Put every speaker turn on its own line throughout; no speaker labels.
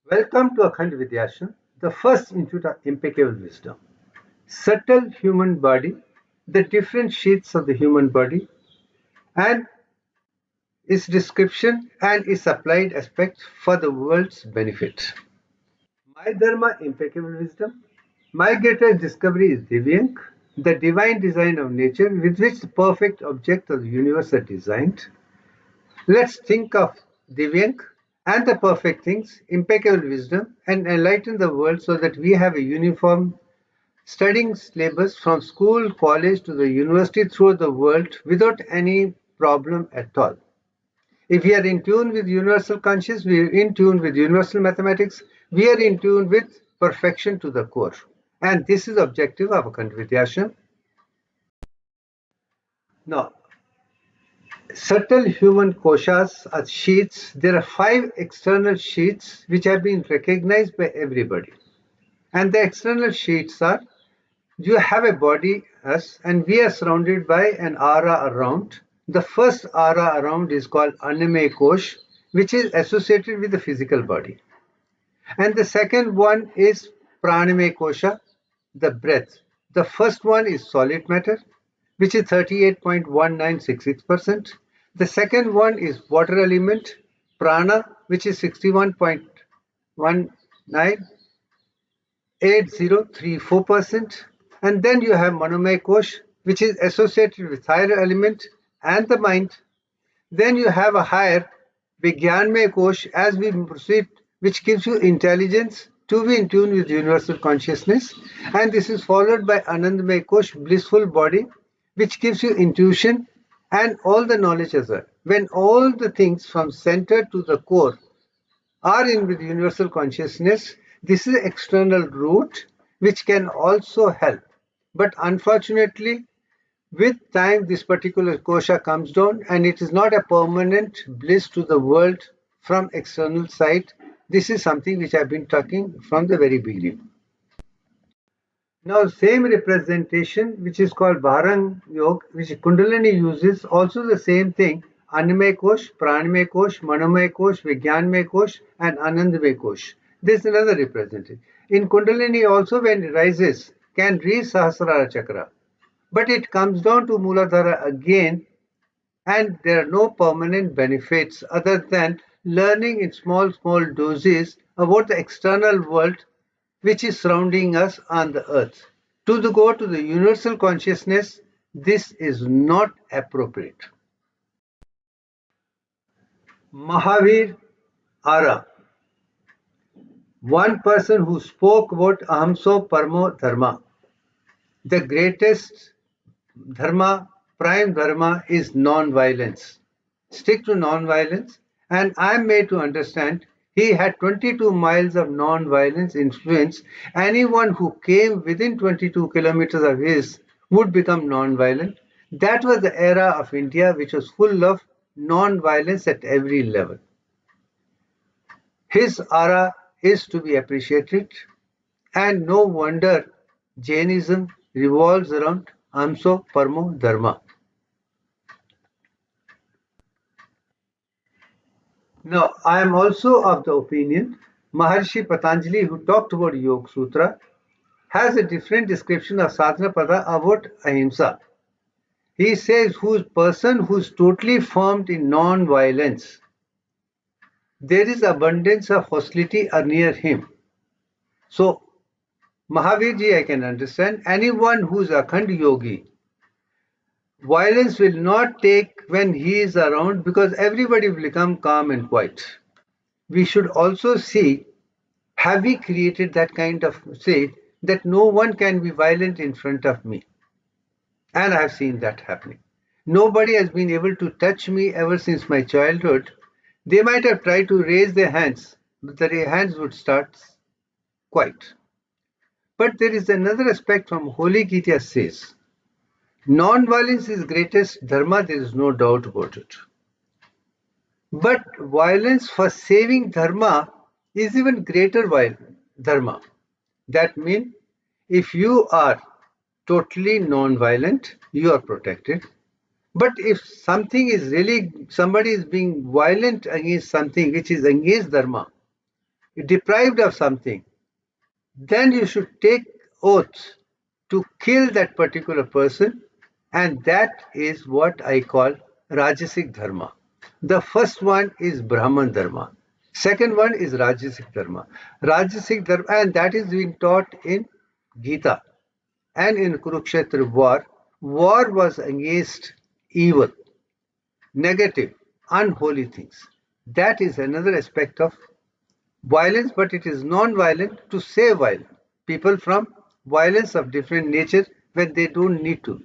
Welcome to Akhand Vidyashram, the first into the impeccable wisdom. Subtle human body, the different sheaths of the human body, and its description and its applied aspect for the world's benefit. My Dharma, impeccable wisdom. My greatest discovery is Divyank, the divine design of nature with which the perfect objects of the universe are designed. Let's think of Divyank and the perfect things, impeccable wisdom, and enlighten the world so that we have a uniform studying syllabus from school, college to the university throughout the world without any problem at all. If we are in tune with universal consciousness, we are in tune with universal mathematics, we are in tune with perfection to the core. And this is the objective of Akhand Vidyashram. Now, subtle human koshas or sheaths, there are 5 external sheaths which have been recognized by everybody. And the external sheaths are, you have a body, us, and we are surrounded by an aura around. The first aura around is called Annamaya Kosh, which is associated with the physical body. And the second one is Pranamaya Kosha, the breath. The first one is solid matter, which is 38.1966%. The second one is water element, prana, which is 61.198034%. And then you have Manomaya Kosh, which is associated with higher element and the mind. Then you have a higher Vigyanmaya Kosh as we proceed, which gives you intelligence to be in tune with universal consciousness. And this is followed by Anandamaya Kosh, blissful body, which gives you intuition and all the knowledge as well. When all the things from center to the core are in with universal consciousness, this is external root which can also help. But unfortunately, with time, this particular kosha comes down and it is not a permanent bliss to the world from external side. This is something which I've been talking from the very beginning. Now, same representation, which is called Bharang Yoga, which Kundalini uses, also the same thing, Annamaya Kosh, Pranamaya Kosh, Manomaya Kosh, Vigyanmaya Kosh, and Anandamaya Kosh. This is another representation. In Kundalini also, when it rises, can reach Sahasrara Chakra. But it comes down to Mooladhara again, and there are no permanent benefits other than learning in small doses about the external world which is surrounding us on the earth. To go to the universal consciousness, this is not appropriate. Mahavir Ara, one person who spoke about Ahamso Parmo Dharma. The greatest dharma, prime dharma is non-violence. Stick to non-violence, and I am made to understand he had 22 miles of non-violence influence. Anyone who came within 22 kilometers of his would become non-violent. That was the era of India which was full of non-violence at every level. His aura is to be appreciated, and no wonder Jainism revolves around Amso Parmo Dharma. Now, I am also of the opinion Maharshi Patanjali, who talked about Yoga Sutra, has a different description of Sadhana Pada about Ahimsa. He says, whose person who is totally formed in non-violence, there is abundance of hostility near him. So, Mahavirji, I can understand, anyone who is Akhand Yogi, violence will not take when he is around because everybody will become calm and quiet. We should also see, have we created that kind of state that no one can be violent in front of me? And I have seen that happening. Nobody has been able to touch me ever since my childhood. They might have tried to raise their hands, but their hands would start quiet. But there is another aspect from Holy Gita says, non-violence is greatest dharma, there is no doubt about it. But violence for saving dharma is even greater dharma. That means if you are totally non-violent, you are protected. But if something is really, somebody is being violent against something which is against dharma, deprived of something, then you should take oath to kill that particular person, and that is what I call Rajasic Dharma. The first one is Brahman Dharma. Second one is Rajasic Dharma. Rajasic Dharma, and that is being taught in Gita and in Kurukshetra war. War was against evil, negative, unholy things. That is another aspect of violence, but it is non-violent to save violence. People from violence of different nature when they don't need to.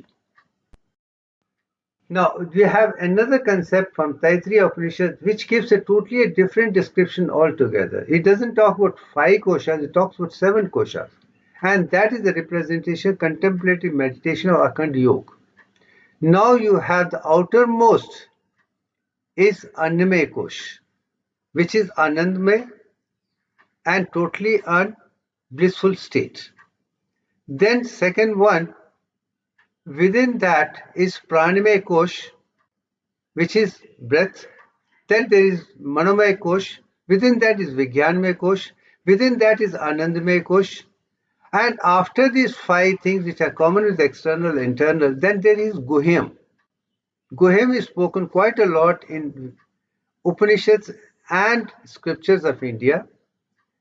Now, we have another concept from Taittiriya Upanishad which gives a totally different description altogether. It doesn't talk about 5 koshas, it talks about 7 koshas. And that is the representation, contemplative meditation of Akhand Yoga. Now you have the outermost is Annamay Kosh, which is Anandmay and totally blissful state. Then second one, within that is Pranamay Kosh, which is breath. Then there is Manomay Kosh, within that is Vijnanmay Kosh, within that is Anandamay Kosh. And after these 5 things which are common with external, internal, then there is Guhyam. Guhyam is spoken quite a lot in Upanishads and scriptures of India.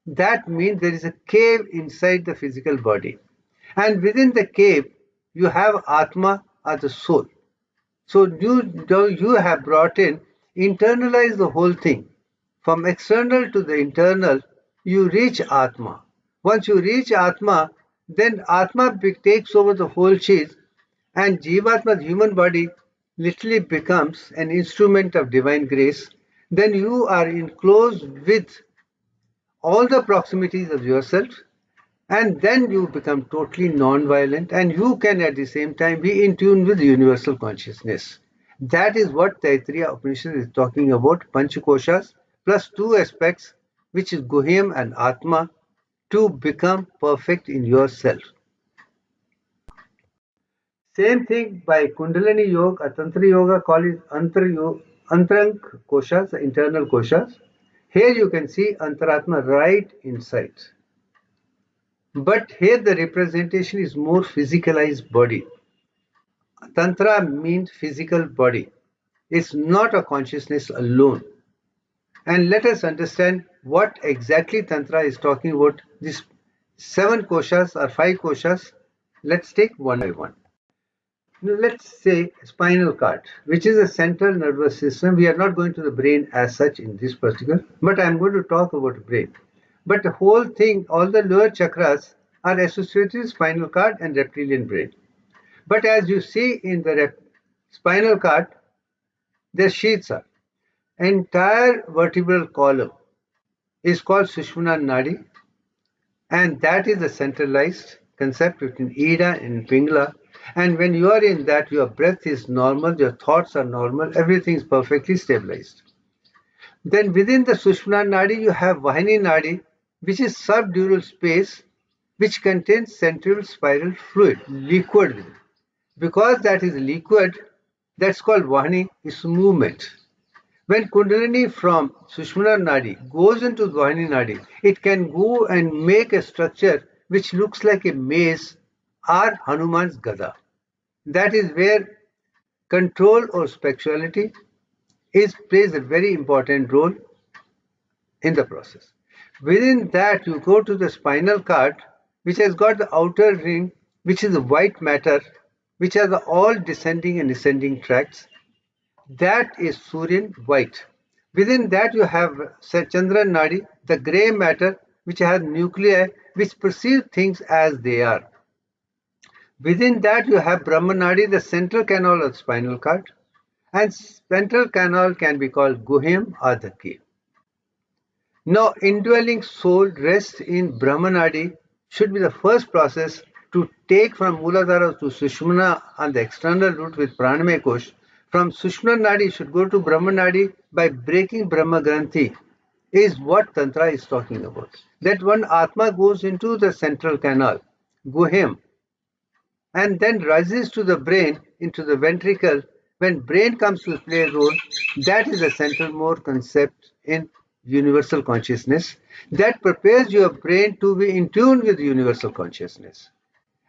That means there is a cave inside the physical body. And within the cave, you have Atma or the soul. So you have brought in, internalize the whole thing. From external to the internal, you reach Atma. Once you reach Atma, then Atma takes over the whole cheese, and Jivatma's human body literally becomes an instrument of divine grace. Then you are enclosed with all the proximities of yourself, and then you become totally non-violent, and you can at the same time be in tune with universal consciousness. That is what Taittiriya Upanishad is talking about, Panchakoshas plus 2 aspects, which is Guhyam and Atma, to become perfect in yourself. Same thing by Kundalini Yoga, Tantra Yoga, call it Antarang Koshas, internal koshas. Here you can see Antaratma right inside. But here the representation is more physicalized body. Tantra means physical body. It's not a consciousness alone. And let us understand what exactly Tantra is talking about. These 7 koshas or 5 koshas, let's take one by one. Now let's say spinal cord, which is a central nervous system. We are not going to the brain as such in this particular, but I'm going to talk about brain. But the whole thing, all the lower chakras are associated with spinal cord and reptilian brain. But as you see in the spinal cord, the sheaths are. Entire vertebral column is called Sushumna Nadi, and that is the centralized concept between Ida and Pingala. And when you are in that, your breath is normal, your thoughts are normal, everything is perfectly stabilized. Then within the Sushumna Nadi, you have Vahini Nadi, which is subdural space, which contains central spiral fluid, liquid. Because that is liquid, that's called Vahini, is movement. When Kundalini from Sushumna Nadi goes into Vahini Nadi, it can go and make a structure which looks like a maze or Hanuman's Gada. That is where control or spirituality plays a very important role in the process. Within that, you go to the spinal cord, which has got the outer ring, which is the white matter, which are all descending and ascending tracts. That is Suryan white. Within that, you have Chandra Nadi, the grey matter, which has nuclei, which perceive things as they are. Within that, you have Brahma Nadi, the central canal of the spinal cord, and central canal can be called Guhyam or the cave. Now, indwelling soul rests in Brahma Nadi should be the first process to take from Mooladhara to Sushumna on the external route with Pranamay Kosh. From Sushumna Nadi should go to Brahma Nadi by breaking Brahma Granthi, is what Tantra is talking about. That one Atma goes into the central canal, Guhyam, and then rises to the brain, into the ventricle. When brain comes to play a role, that is the central more concept in universal consciousness that prepares your brain to be in tune with universal consciousness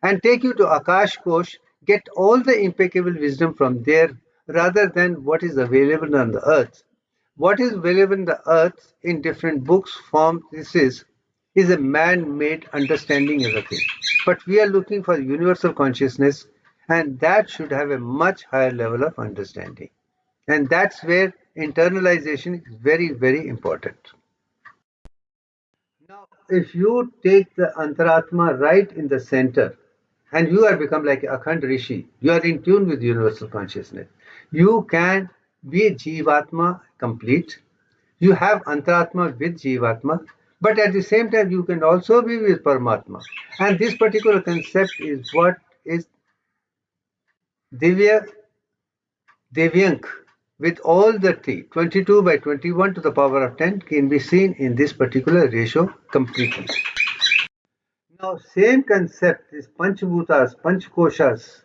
and take you to Akash Kosh, get all the impeccable wisdom from there rather than what is available on the earth. What is available on the earth in different books, forms, is a man-made understanding of a thing. But we are looking for universal consciousness, and that should have a much higher level of understanding. And that's where internalization is very, very important. Now, if you take the Antaratma right in the center, and you are become like Akhand Rishi, you are in tune with universal consciousness. You can be Jivatma complete. You have Antaratma with Jivatma, but at the same time, you can also be with Paramatma. And this particular concept is what is Divya Devyank with all the three, 22 by 21 to the power of 10 can be seen in this particular ratio completely. Now, same concept is Panchabhutas, Panchkoshas,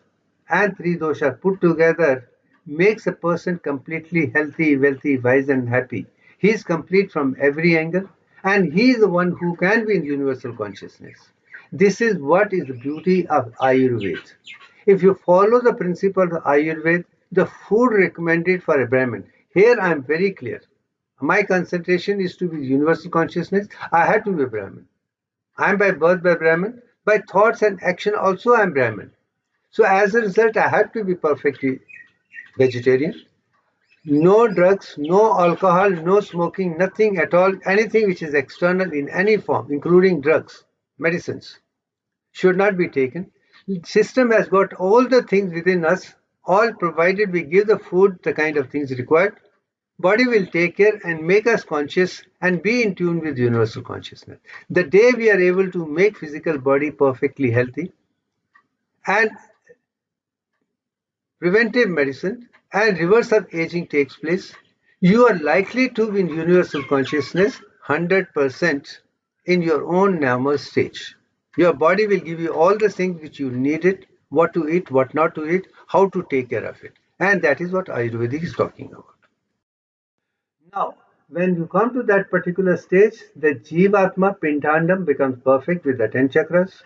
and three doshas put together makes a person completely healthy, wealthy, wise, and happy. He is complete from every angle, and he is the one who can be in universal consciousness. This is what is the beauty of Ayurveda. If you follow the principle of Ayurveda, the food recommended for a Brahmin, here I am very clear. My concentration is to be universal consciousness. I have to be a Brahmin. I am by birth by Brahmin. By thoughts and action also I am Brahmin. So as a result, I have to be perfectly vegetarian. No drugs, no alcohol, no smoking, nothing at all. Anything which is external in any form, including drugs, medicines, should not be taken. The system has got all the things within us, all provided we give the food the kind of things required. Body will take care and make us conscious and be in tune with universal consciousness. The day we are able to make physical body perfectly healthy and preventive medicine and reverse of aging takes place, you are likely to be in universal consciousness 100% in your own normal stage. Your body will give you all the things which you need it, what to eat, what not to eat, how to take care of it. And that is what Ayurvedic is talking about. Now, when you come to that particular stage, the Jivatma Pindandam becomes perfect with the 10 chakras.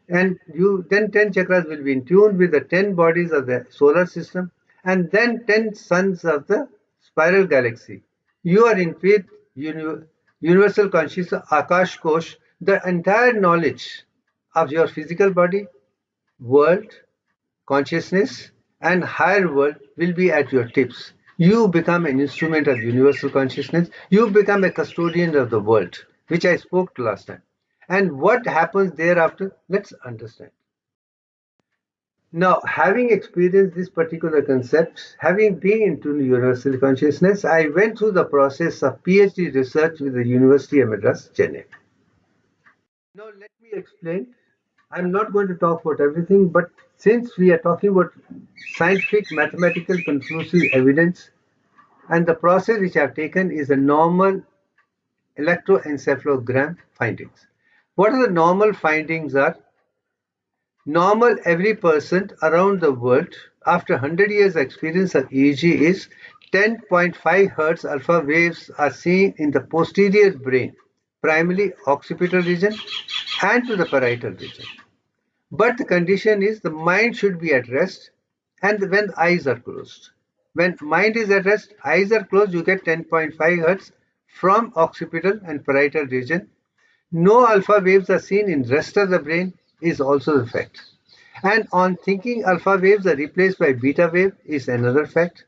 And you then 10 chakras will be in tune with the 10 bodies of the solar system and then 10 suns of the spiral galaxy. You are in with universal consciousness, Akash Kosh, the entire knowledge of your physical body, world, consciousness, and higher world will be at your tips. You become an instrument of universal consciousness. You become a custodian of the world, which I spoke to last time. And what happens thereafter, let's understand. Now, having experienced this particular concept, having been into universal consciousness, I went through the process of PhD research with the University of Madras, Chennai. Now, let me explain. I'm not going to talk about everything, but since we are talking about scientific, mathematical, conclusive evidence, and the process which I've taken is a normal electroencephalogram findings. What are the normal findings are? Normal every person around the world after 100 years experience of EEG is 10.5 hertz alpha waves are seen in the posterior brain, primarily occipital region and to the parietal region. But the condition is the mind should be at rest and when the eyes are closed. When mind is at rest, eyes are closed, you get 10.5 hertz from occipital and parietal region. No alpha waves are seen in rest of the brain is also the fact. And on thinking alpha waves are replaced by beta wave is another fact.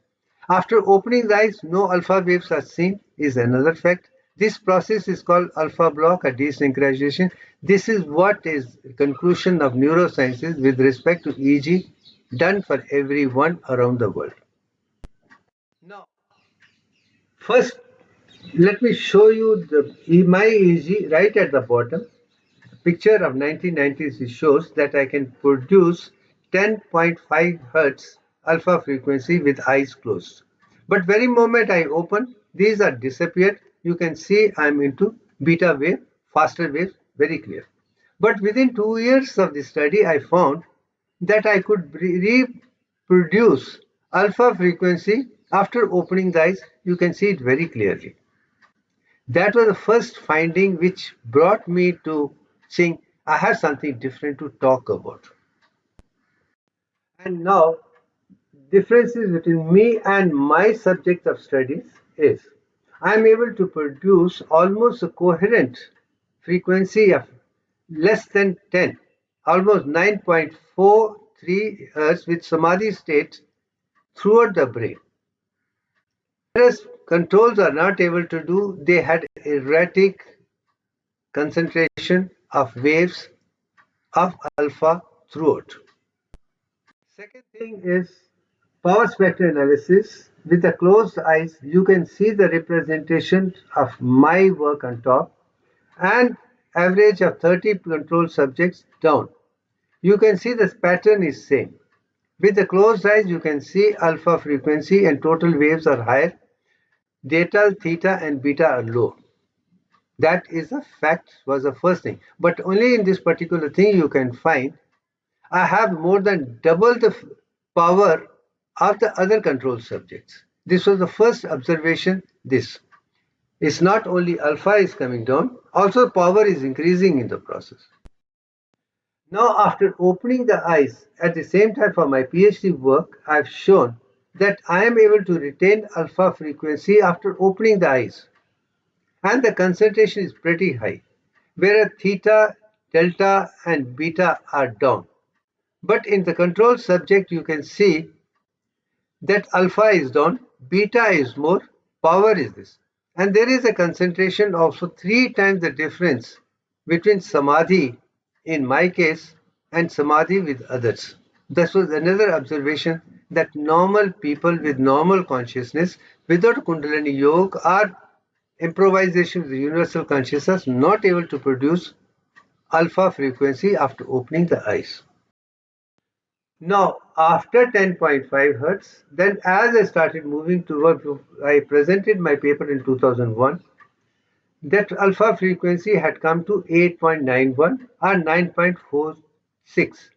After opening the eyes, no alpha waves are seen is another fact. This process is called alpha block or desynchronization. This is what is the conclusion of neurosciences with respect to EEG done for everyone around the world. Now, first, let me show you my EEG right at the bottom. The picture of 1990s shows that I can produce 10.5 hertz alpha frequency with eyes closed. But very moment I open, these are disappeared. You can see I'm into beta wave, faster wave, very clear. But within 2 years of the study, I found that I could reproduce alpha frequency after opening the eyes. You can see it very clearly. That was the first finding which brought me to saying I have something different to talk about. And now, differences between me and my subject of studies is I am able to produce almost a coherent frequency of less than 10, almost 9.43 Hz with samadhi state throughout the brain. Whereas controls are not able to do, they had erratic concentration of waves of alpha throughout. Second thing is power spectrum analysis. With the closed eyes, you can see the representation of my work on top and average of 30 control subjects down. You can see this pattern is same. With the closed eyes, you can see alpha frequency and total waves are higher. Delta, theta, and beta are low. That is a fact, was the first thing. But only in this particular thing you can find I have more than double the power of the other control subjects. This was the first observation. This is not only alpha is coming down, also power is increasing in the process. Now, after opening the eyes at the same time for my PhD work, I have shown that I am able to retain alpha frequency after opening the eyes, and the concentration is pretty high, whereas theta, delta, and beta are down. But in the control subject, you can see that alpha is down, beta is more, power is this. And there is a concentration also 3 times the difference between samadhi in my case and samadhi with others. This was another observation that normal people with normal consciousness without Kundalini Yoga or improvisation with the universal consciousness not able to produce alpha frequency after opening the eyes. Now, after 10.5 Hertz, then as I started moving towards, I presented my paper in 2001, that alpha frequency had come to 8.91 or 9.46.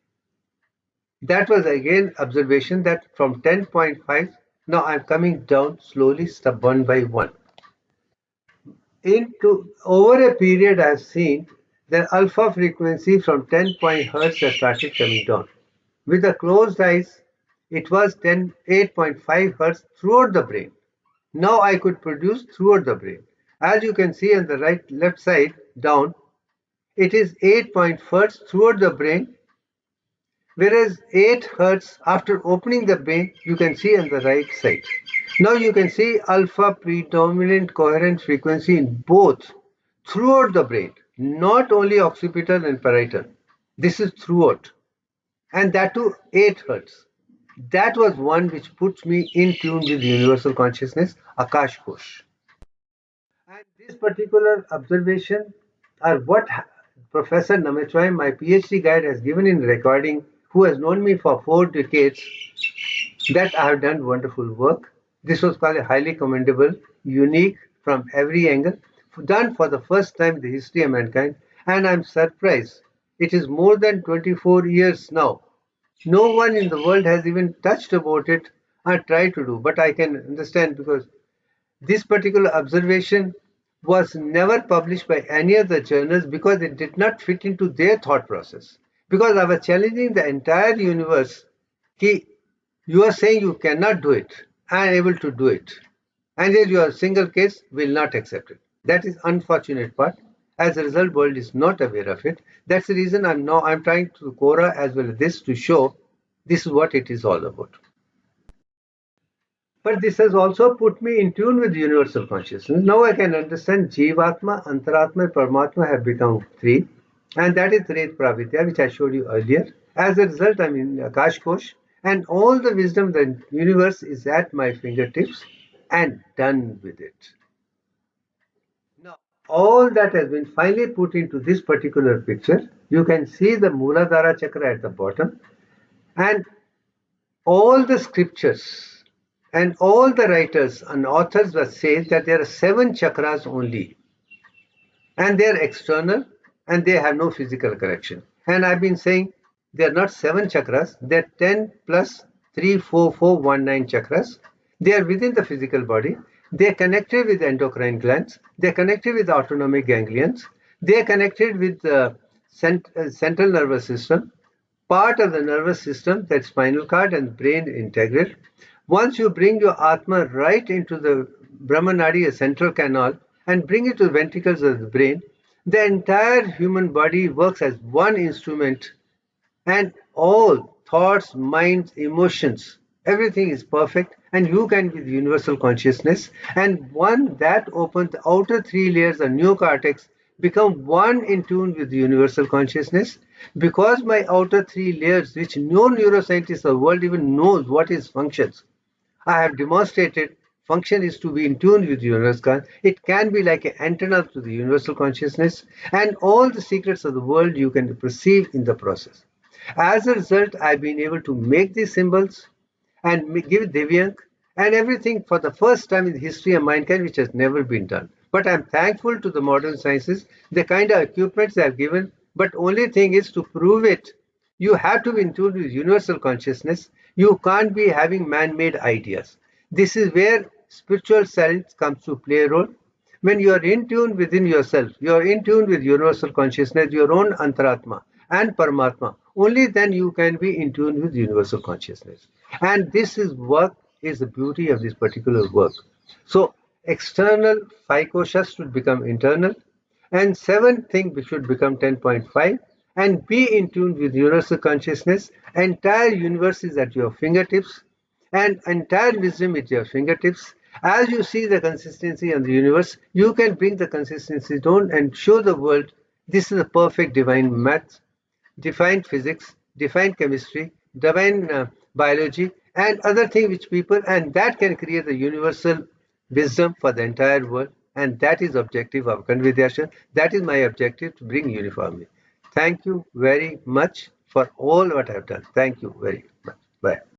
That was again observation that from 10.5, now I'm coming down slowly, step one by one. Into over a period, I've seen the alpha frequency from 10 Hz has started coming down. With the closed eyes, it was 8.5 Hz throughout the brain. Now I could produce throughout the brain. As you can see on the left side down, it is 8.5 Hz throughout the brain, whereas 8 Hz after opening the brain, you can see on the right side. Now you can see alpha predominant coherent frequency in both throughout the brain, not only occipital and parietal. This is throughout, and that too 8 Hz. That was one which puts me in tune with universal consciousness, Akash Kosh. And this particular observation are what Professor Namechwai, my PhD guide, has given in recording, who has known me for 4 decades, that I have done wonderful work. This was called highly commendable, unique from every angle, done for the first time in the history of mankind, and I'm surprised. It is more than 24 years now. No one in the world has even touched about it or tried to do, but I can understand because this particular observation was never published by any of the journals because it did not fit into their thought process. Because I was challenging the entire universe, you are saying you cannot do it, I am able to do it. And yet your single case will not accept it. That is unfortunate part. As a result, world is not aware of it. That's the reason I'm trying to Quora as well as this to show this is what it is all about. But this has also put me in tune with universal consciousness. Now I can understand Jivatma, Antaratma, and Paramatma have become 3. And that is Tret Pravidya, which I showed you earlier. As a result, I'm in Akash Kosh. And all the wisdom of the universe is at my fingertips and done with it. Now, all that has been finally put into this particular picture. You can see the Mooladhara Chakra at the bottom. And all the scriptures and all the writers and authors will say that there are 7 chakras only. And they are external and they have no physical correction. And I've been saying they are not 7 chakras, they are 10 plus 3, 4, 4, 1, 9 chakras. They are within the physical body. They're connected with endocrine glands. They're connected with autonomic ganglions. They're connected with the central nervous system, part of the nervous system, that spinal cord and brain integral. Once you bring your Atma right into the Brahmanadi, a central canal, and bring it to the ventricles of the brain, the entire human body works as one instrument, and all thoughts, minds, emotions, everything is perfect, and you can be the universal consciousness. And one that opens the outer three layers of neocortex become one in tune with the universal consciousness, because my outer three layers, which no neuroscientist of the world even knows what is functions, I have demonstrated function is to be in tune with the universal. It can be like an antenna to the universal consciousness, and all the secrets of the world you can perceive in the process. As a result, I've been able to make these symbols and give Divyank and everything for the first time in the history of mankind, which has never been done. But I'm thankful to the modern sciences, the kind of equipments they have given. But only thing is, to prove it, you have to be in tune with universal consciousness. You can't be having man-made ideas. This is where spiritual science comes to play a role. When you are in tune within yourself, you are in tune with universal consciousness, your own Antaratma and Paramatma, only then you can be in tune with universal consciousness. And this is work, is the beauty of this particular work. So external 5 koshas should become internal, and 7th thing should become 10.5, and be in tune with universal consciousness. Entire universe is at your fingertips, and entire wisdom at your fingertips. As you see the consistency of the universe, you can bring the consistency down and show the world this is a perfect divine math, divine physics, divine chemistry, divine biology, and other things which people, and that can create the universal wisdom for the entire world. And that is objective of Kanvidyashan. That is my objective, to bring uniformity. Thank you very much for all what I have done. Thank you very much. Bye.